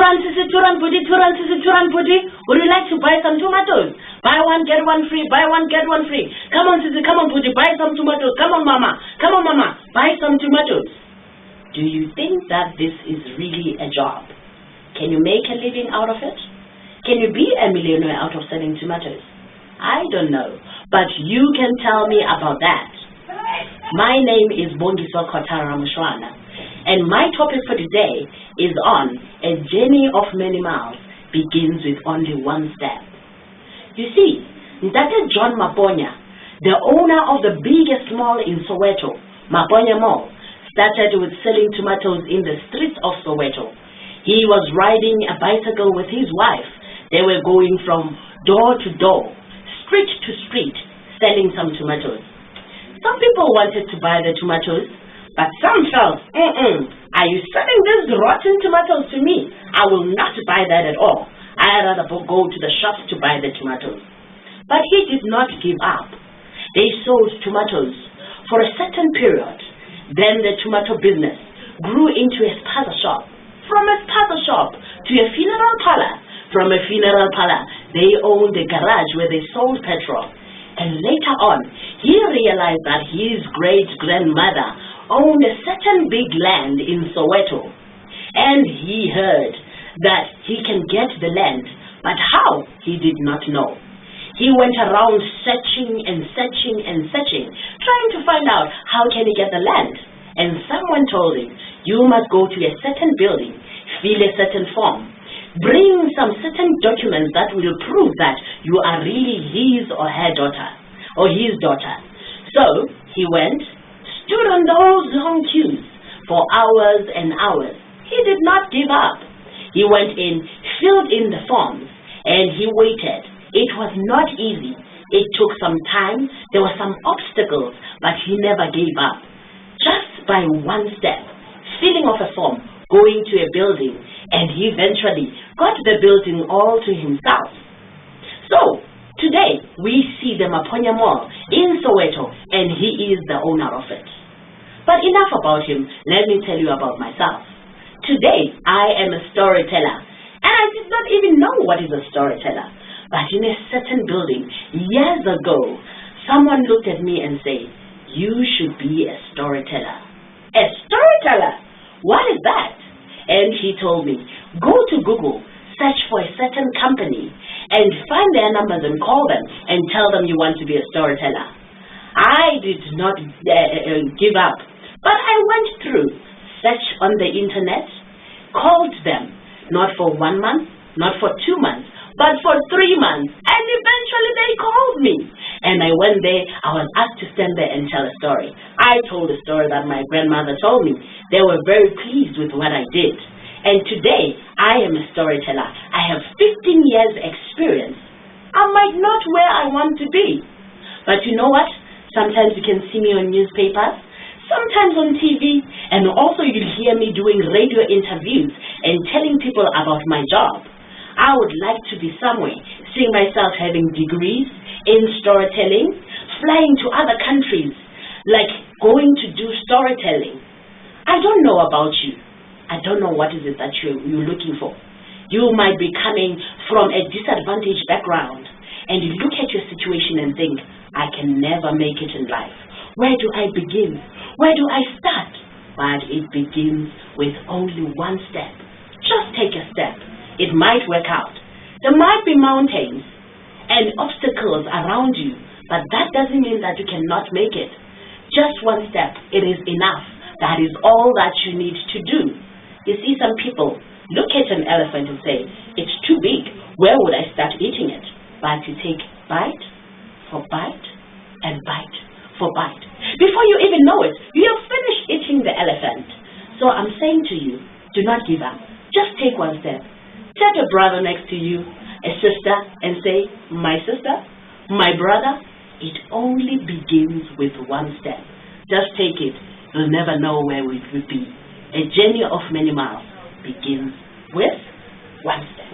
rand, sissy, 2 rand booty, 2 rand, sissy, 2 rand booty. Would you like to buy some tomatoes? Buy one, get one free, buy one, get one free. Come on, sissy, come on, booty, buy some tomatoes. Come on, mama, buy some tomatoes. Do you think that this is really a job? Can you make a living out of it? Can you be a millionaire out of selling tomatoes? I don't know, but you can tell me about that. My name is Bongiso Kotara Mushwana, and my topic for today is on a journey of many miles begins with only one step. You see, Ndate John Maponya, the owner of the biggest mall in Soweto, Maponya Mall, started with selling tomatoes in the streets of Soweto. He was riding a bicycle with his wife. They were going from door to door, street to street, selling some tomatoes. Some people wanted to buy the tomatoes, but some felt, are you selling these rotten tomatoes to me? I will not buy that at all. I'd rather go to the shops to buy the tomatoes. But he did not give up. They sold tomatoes for a certain period. Then the tomato business grew into a spaza shop. From a spaza shop to a funeral parlor. From a funeral parlor, they owned a garage where they sold petrol. And later on, he realized that his great-grandmother owned a certain big land in Soweto. And he heard that he can get the land, but how, he did not know. He went around searching and searching and searching, trying to find out how can he get the land. And someone told him, you must go to a certain building, fill a certain form, bring some certain documents that will prove that you are really his or her daughter, or his daughter. So he went, stood on those long queues for hours and hours. He did not give up. He went in, filled in the forms, and he waited. It was not easy. It took some time. There were some obstacles, but he never gave up. Just by one step, filling of a form, going to a building, and he eventually got the building all to himself. So, today, we see the Maponya Mall in Soweto, and he is the owner of it. But enough about him. Let me tell you about myself. Today, I am a storyteller, and I did not even know what is a storyteller. But in a certain building, years ago, someone looked at me and said, you should be a storyteller. A storyteller? What is that? And he told me, go to Google, search for a certain company, and find their numbers and call them and tell them you want to be a storyteller. I did not give up, but I went through, searched on the internet, called them, not for 1 month, not for 2 months, but for 3 months, and eventually they called me. And I went there, I was asked to stand there and tell a story. I told a story that my grandmother told me. They were very pleased with what I did. And today, I am a storyteller. I have 15 years experience. I might not where I want to be. But you know what? Sometimes you can see me on newspapers, sometimes on TV, and also you'll hear me doing radio interviews and telling people about my job. I would like to be somewhere, seeing myself having degrees in storytelling, flying to other countries, like going to do storytelling. I don't know about you. I don't know what is it that you're looking for. You might be coming from a disadvantaged background, and you look at your situation and think, I can never make it in life. Where do I begin? Where do I start? But it begins with only one step. Just take a step. It might work out. There might be mountains and obstacles around you, but that doesn't mean that you cannot make it. Just one step, it is enough. That is all that you need to do. You see, some people look at an elephant and say, it's too big. Where would I start eating it? But you take bite for bite and bite for bite. Before you even know it, you have finished eating the elephant. So I'm saying to you, do not give up. Just take one step. Take a brother next to you, a sister, and say, my sister, my brother, it only begins with one step. Just take it. You'll never know where it will be. A journey of many miles begins with one step.